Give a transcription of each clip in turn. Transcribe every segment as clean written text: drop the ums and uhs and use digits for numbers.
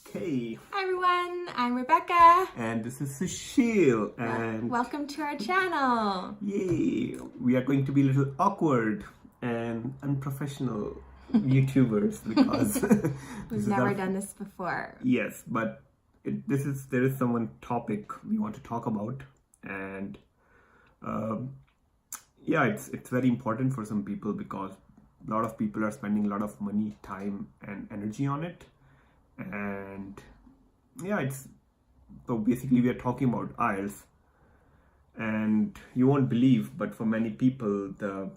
Okay. Hi everyone, I'm Rebecca. And this is Sushil. And welcome to our channel. yay, we are going to be a little awkward and unprofessional YouTubers because We've never done this before. Yes, but there is some topic we want to talk about, and it's very important for some people because a lot of people are spending a lot of money, time, and energy on it. And so basically we are talking about IELTS, and you won't believe, but for many people the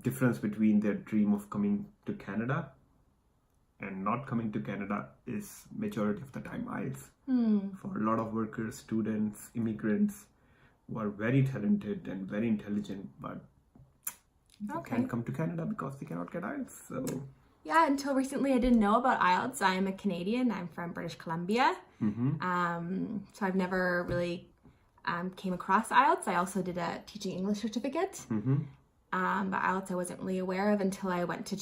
difference between their dream of coming to Canada and not coming to Canada is majority of the time IELTS. For a lot of workers, students, immigrants who are very talented and very intelligent, but they can't come to Canada because they cannot get IELTS. So yeah, until recently I didn't know about IELTS. I am a Canadian. I'm from British Columbia. So I've never really came across IELTS. I also did a teaching English certificate. But IELTS I wasn't really aware of until I went to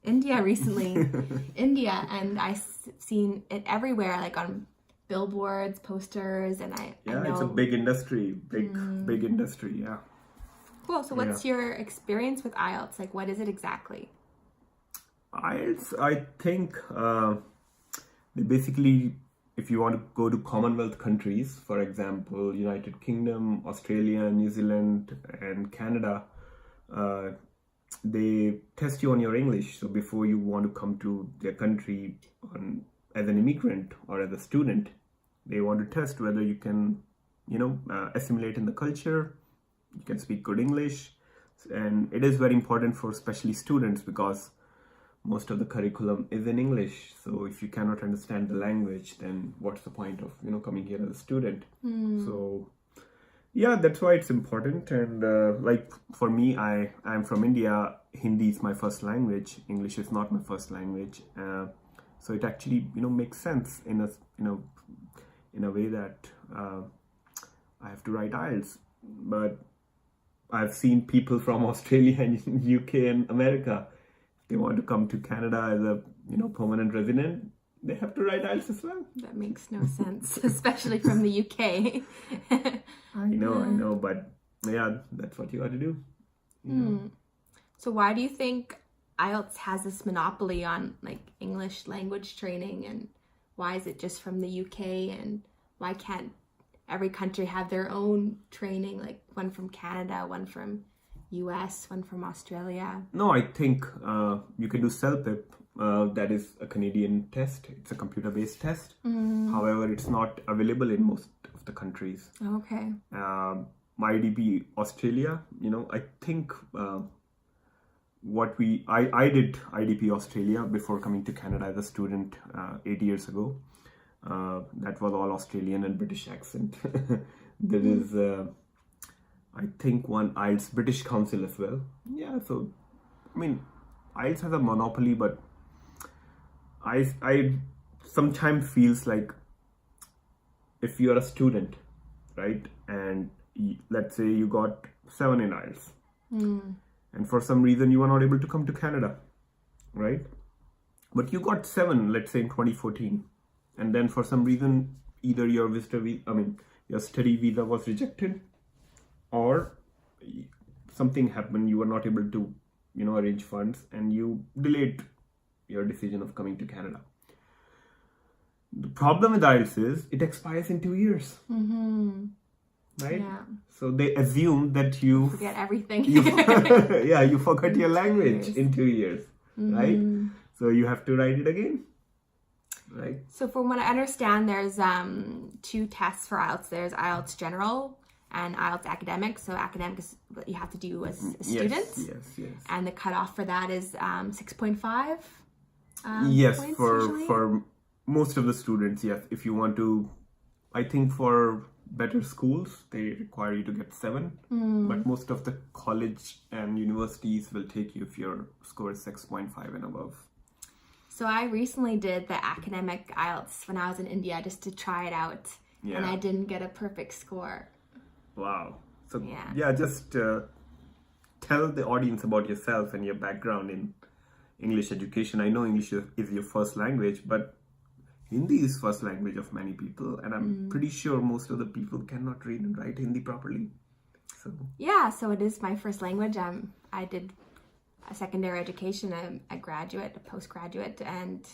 India recently. India, and I seen it everywhere, like on billboards, posters, and I know it's a big industry, big industry. Yeah. Cool. So what's your experience with IELTS? Like, what is it exactly? IELTS, I think they basically, if you want to go to Commonwealth countries, for example, United Kingdom, Australia, New Zealand, and Canada, they test you on your English. So before you want to come to their country as an immigrant or as a student, they want to test whether you can, assimilate in the culture, you can speak good English. And it is very important for especially students because most of the curriculum is in English. So if you cannot understand the language, then what's the point of coming here as a student? So that's why it's important. And like for me, I'm from India. Hindi is my first language. English is not my first language. So it actually makes sense in a way that I have to write IELTS. But I've seen people from Australia and UK and America, they want to come to Canada as a permanent resident, they have to write IELTS as well. That makes no sense, especially from the UK. I know, but yeah, that's what you got to do. So why do you think IELTS has this monopoly on like English language training, and why is it just from the UK, and why can't every country have their own training, like one from Canada, one from US, one from Australia? No, I think you can do CELPIP. That is a Canadian test. It's a computer-based test. However, it's not available in most of the countries. Okay. IDP Australia, I think I did IDP Australia before coming to Canada as a student 8 years ago. That was all Australian and British accent. There is I think one IELTS British Council as well. Yeah, so IELTS has a monopoly, but I sometimes feels like if you are a student, right, and let's say you got 7 in IELTS, and for some reason you are not able to come to Canada, right? But you got 7, let's say in 2014, and then for some reason either your your study visa was rejected, or something happened, you were not able to arrange funds, and you delayed your decision of coming to Canada. The problem with IELTS is it expires in 2 years. Right? Yeah. So they assume that you forget everything. you forgot your language in 2 years, right? So you have to write it again, right? So from what I understand, there's 2 tests for IELTS. There's IELTS General and IELTS Academic. So academic is what you have to do as a student. Yes. And the cutoff for that is 6.5 yes, points for most of the students, yes. If you want to, I think for better schools, they require you to get 7. But most of the college and universities will take you if your score is 6.5 and above. So I recently did the academic IELTS when I was in India just to try it out. And I didn't get a perfect score. Wow. So just tell the audience about yourself and your background English education. I know English is your first language, but Hindi is first language of many people, and I'm pretty sure most of the people cannot read and write Hindi properly. So yeah, so it is my first language. I did a secondary education, a graduate, a postgraduate, and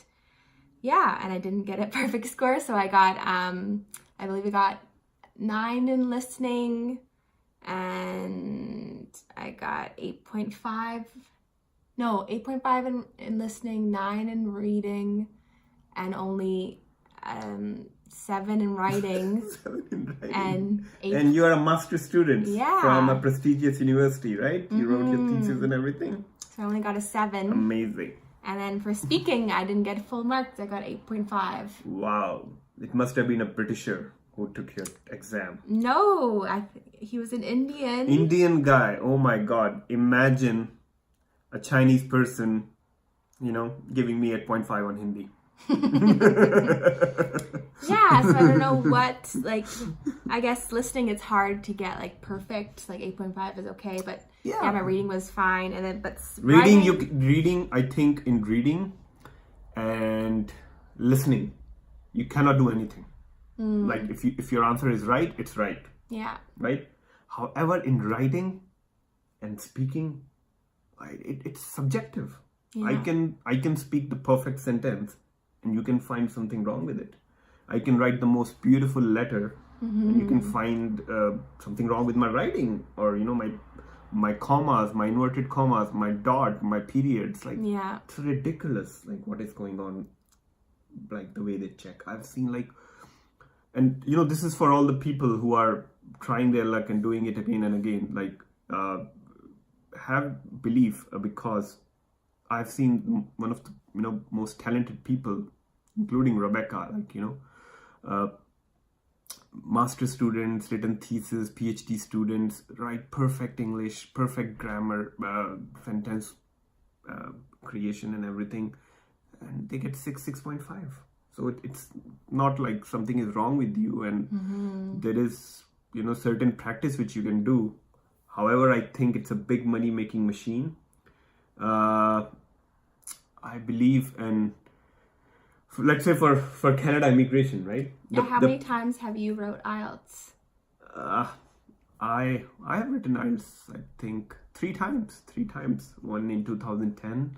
yeah, and I didn't get a perfect score, so I got, I believe I got 9 in listening, and I got 8.5 in listening, 9 in reading, and only 7 in writing. 7 in writing. And 8. And you are a master student Yeah. from a prestigious university, right? You wrote your thesis and everything. So I only got a 7. Amazing. And then for speaking, I didn't get full marks. I got 8.5. Wow. It must have been a Britisher who took your exam. No, he was an Indian. Indian guy. Oh my God. Imagine a Chinese person, giving me 8.5 on Hindi. Yeah, so I don't know what, I guess listening it's hard to get perfect. 8.5 is okay, but yeah, my reading was fine. And then, but reading, I think in reading and listening, you cannot do anything. Like if your answer is right, it's right. Yeah. Right? However, in writing and speaking, it's subjective. Yeah. I can speak the perfect sentence and you can find something wrong with it. I can write the most beautiful letter and you can find something wrong with my writing, or my commas, my inverted commas, my dot, my periods. It's ridiculous what is going on, the way they check. I've seen and this is for all the people who are trying their luck and doing it again and again. Have belief, because I've seen one of the most talented people, including Rebecca, master students, written thesis, PhD students, write perfect English, perfect grammar, sentence creation and everything, and they get 6.5. So it's not like something is wrong with you, and there is certain practice which you can do. However, I think it's a big money making machine. I believe, and let's say for Canada immigration, right? Yeah. How many times have you wrote IELTS? I have written IELTS, I think 3 times. 3 times. One in 2010.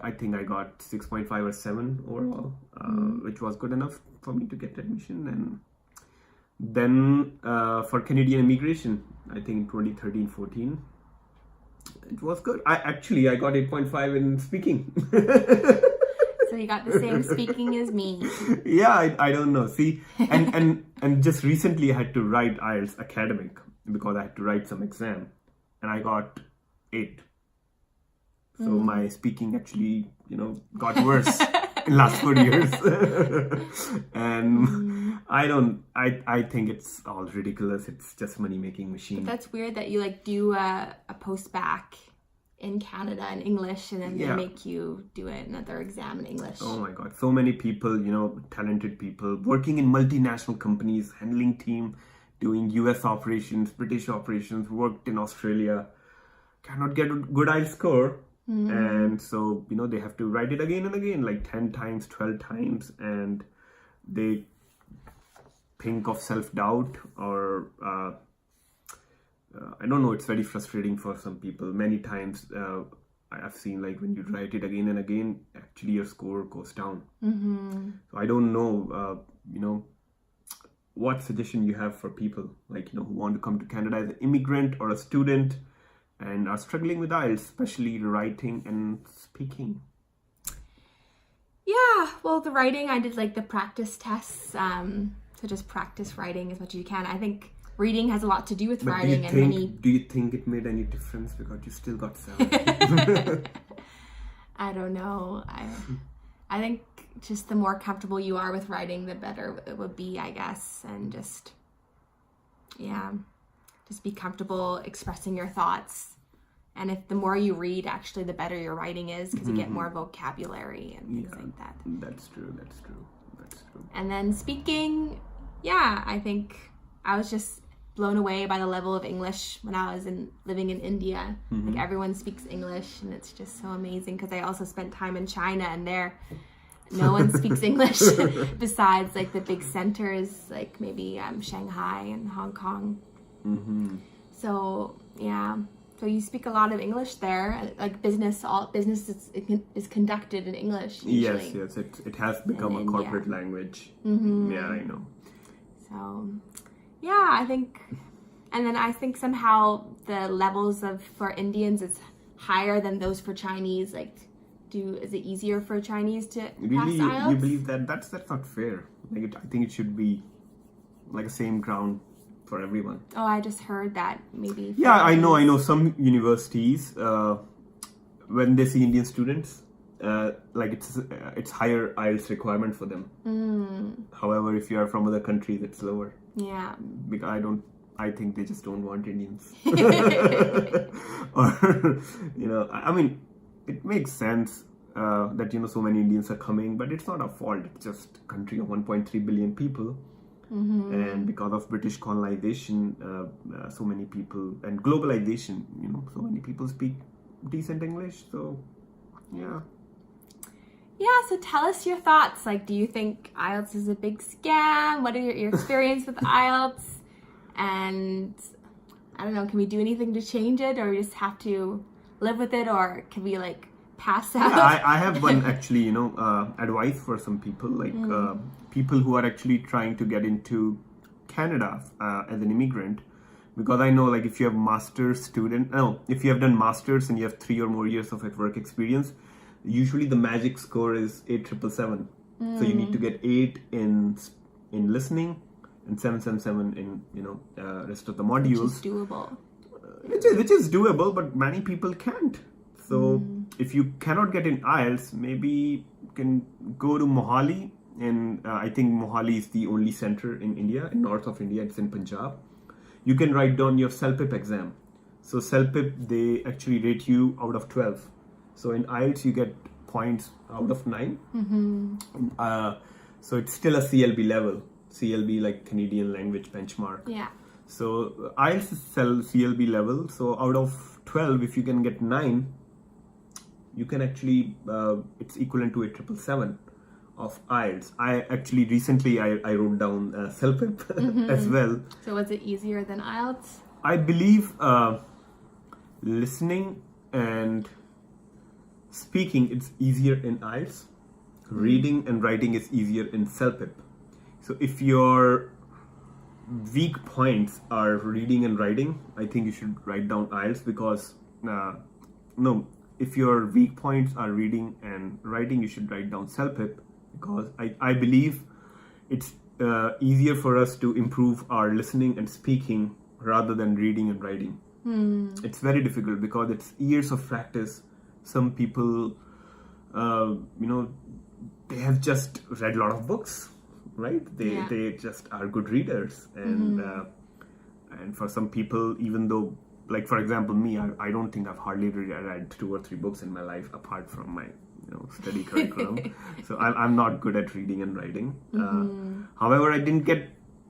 I think I got 6.5 or 7 overall, which was good enough for me to get admission. And then for Canadian immigration, I think in 2013-14, it was good. I got 8.5 in speaking. So you got the same speaking as me. Yeah, I don't know. See, and just recently I had to write IELTS academic because I had to write some exam, and I got 8. So my speaking actually, got worse in last 4 years. And I think it's all ridiculous. It's just money-making machine. But that's weird that you do a post-bac in Canada in English, and then they make you do another exam in English. Oh my God. So many people, talented people working in multinational companies, handling team, doing US operations, British operations, worked in Australia, cannot get a good IELTS score. And so, they have to write it again and again, 10 times, 12 times, and they think of self-doubt, or I don't know, it's very frustrating for some people. Many times I've seen when you write it again and again, actually your score goes down. So I don't know, what suggestion you have for people who want to come to Canada as an immigrant or a student and are struggling with IELTS, especially writing and speaking. Yeah, well, the writing, I did the practice tests, so just practice writing as much as you can. I think reading has a lot to do with writing. Do you think it made any difference because you still got 7? I don't know. I think just the more comfortable you are with writing, the better it would be, I guess. And just be comfortable expressing your thoughts. And if the more you read, actually, the better your writing is, because you get more vocabulary and things like that. That's true. And then speaking, I think I was just blown away by the level of English when I was living in India. Like everyone speaks English, and it's just so amazing. Because I also spent time in China, and there no one speaks English besides like the big centers, like maybe Shanghai and Hong Kong. So yeah, so you speak a lot of English there. Like all business is conducted in English usually. Yes, it has become a corporate language. Yeah, I know. So yeah, I think, and then I think somehow the levels for Indians is higher than those for Chinese. Like, is it easier for Chinese to pass IELTS? You believe that? That's not fair. Like, I think it should be like the same ground for everyone. Oh, I just heard that maybe. Yeah, I know. Some universities, when they see Indian students, like it's higher IELTS requirement for them. However, if you are from other countries, it's lower. Yeah. Because I think they just don't want Indians. Or, I mean, it makes sense that, so many Indians are coming, but it's not our fault. It's just a country of 1.3 billion people. And because of British colonization, so many people, and globalization, so many people speak decent English. So, yeah. Yeah, so tell us your thoughts. Like, do you think IELTS is a big scam? What are your experience with IELTS? And I don't know, can we do anything to change it, or we just have to live with it, or can we like pass out? Yeah, I have one actually, advice for some people, like people who are actually trying to get into Canada as an immigrant. Because I know, like, if you have if you have done masters and you have 3 or more years of work experience, usually the magic score is 8,777. So you need to get 8 in listening and 777 in rest of the modules. Which is doable. Which is doable, but many people can't. So if you cannot get in IELTS, maybe you can go to Mohali, and I think Mohali is the only center in India, in north of India. It's in Punjab. You can write down your CELPIP exam. So CELPIP, they actually rate you out of 12. So in IELTS, you get points out of 9. So it's still a CLB level. CLB, like Canadian Language Benchmark. Yeah. So IELTS is CLB level. So out of 12, if you can get 9, you can actually, it's equivalent to 8,777 of IELTS. I actually recently, I wrote down CELPIP as well. So was it easier than IELTS? I believe listening and speaking, it's easier in IELTS. Reading and writing is easier in CELPIP. So if your weak points are reading and writing, I think you should write down IELTS, because if your weak points are reading and writing, you should write down CELPIP, because I believe it's easier for us to improve our listening and speaking rather than reading and writing. It's very difficult because it's years of practice. Some people, they have just read a lot of books, right? They just are good readers, and for some people, even though, like for example me, I don't think I've hardly read 2 or 3 books in my life apart from my study curriculum. So I'm not good at reading and writing. However, I didn't get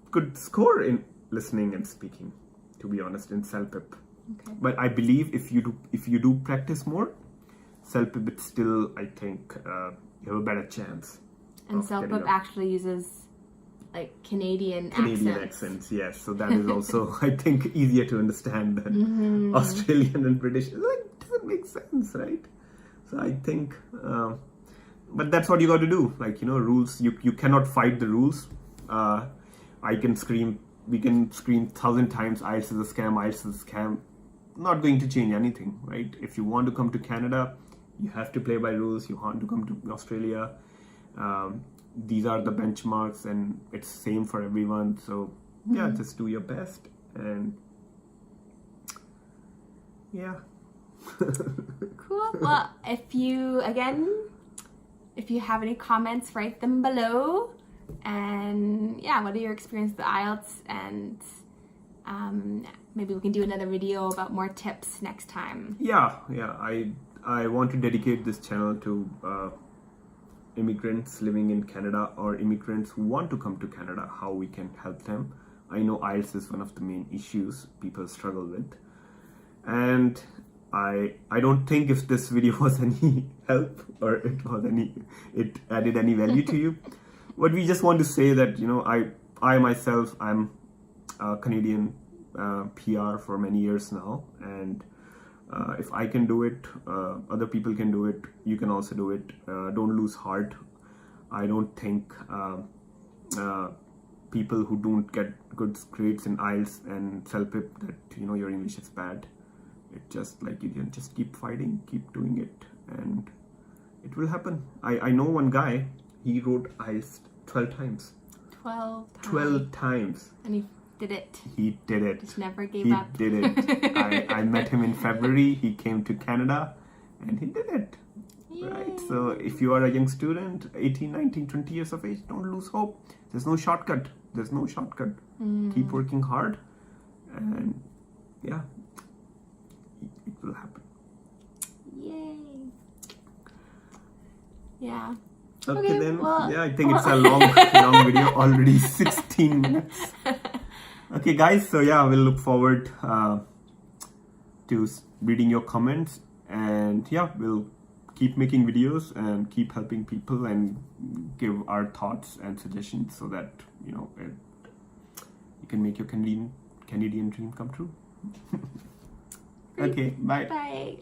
good score in listening and speaking, to be honest, in CELPIP. Okay. But I believe if you do practice more, CELPIP, it's still, I think, you have a better chance. And CELPIP actually uses like Canadian accents, yes. So that is also, I think, easier to understand than Australian and British. It doesn't make sense, right? So I think, but that's what you got to do. Like, rules, you cannot fight the rules. We can scream 1,000 times, IELTS is a scam, IELTS is a scam. Not going to change anything, right? If you want to come to Canada, you have to play by rules. You want to come to Australia, these are the benchmarks, and it's same for everyone. So yeah, just do your best, and yeah. Cool. Well, if you have any comments, write them below. And yeah, what are your experience with IELTS? And maybe we can do another video about more tips next time. Yeah. I want to dedicate this channel to immigrants living in Canada, or immigrants who want to come to Canada, how we can help them, I know IELTS is one of the main issues people struggle with, and I don't think if this video was any help or it added any value to you. But we just want to say that, you know, I myself, I'm a Canadian PR for many years now, and if I can do it, other people can do it. You can also do it. Don't lose heart. I don't think people who don't get good grades in IELTS and self-pip that, you know, your English is bad. It's just like you can just keep fighting, keep doing it, and it will happen. I know one guy, he wrote IELTS 12 times. 12 times. 12 times. And he did it. He did it. Just never gave up. He did it. I met him in February. He came to Canada and he did it. Yay. Right? So if you are a young student, 18, 19, 20 years of age, don't lose hope. There's no shortcut. There's no shortcut. Keep working hard, and yeah, it will happen. Yay. Yeah. Okay, then. Well, yeah, I think it's a long video, already 16 minutes. Okay, guys, so yeah, we'll look forward to reading your comments, and yeah, we'll keep making videos and keep helping people and give our thoughts and suggestions so that, you know, you can make your Canadian dream come true. Okay, bye. Bye.